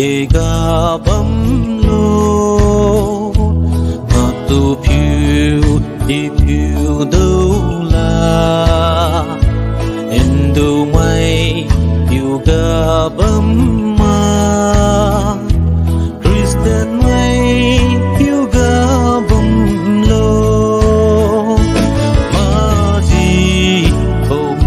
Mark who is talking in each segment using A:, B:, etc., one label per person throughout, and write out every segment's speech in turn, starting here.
A: ga bấm lô mà tu phiêu đi phiêu đâu là em đâu mai yêu ga bấm mà Christian mai yêu ga bấm lô mà gì bông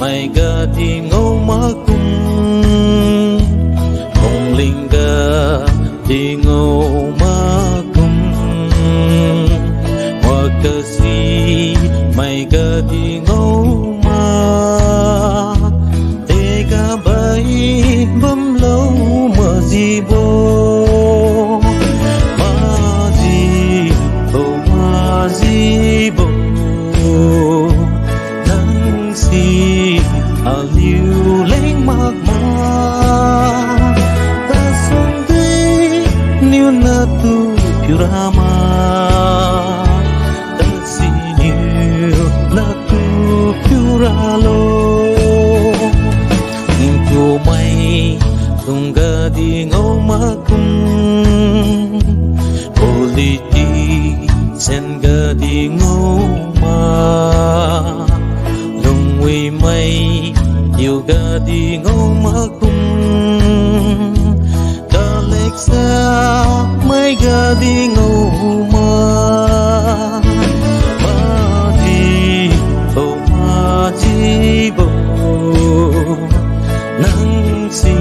A: mày ga đi ngâu má cung hồng linh ga đi ngâu má cung hoa cơ si mày ga đi ngâu má tê ga bay bấm lâu mà gì bố ma gì bố nắng si liu lên mạc mà ta sống đi niu na tu purama ta si niu na tu puralo ning tu mai tung ga đi ngâu ma cung holy ti sen ga đi ngâu ma lung wi mai yêu ga đi ngâu má cung ta lệch xa mấy ga đi ngâu ma chi bồ nắng si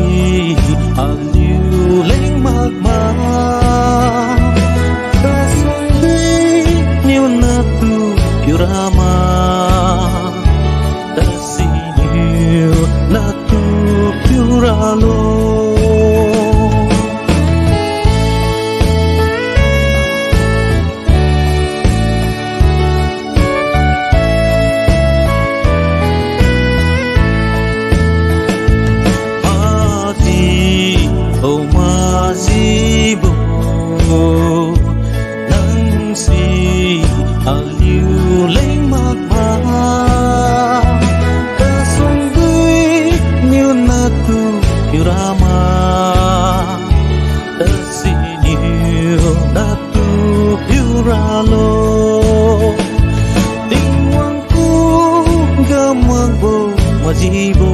A: liu lên mạc mà ta sống đi nhiều na tu purama la tu puralo ma di bo nang si liu lên mạc mà Rama tersinyum datu puralo tingwangku gamang bo majibo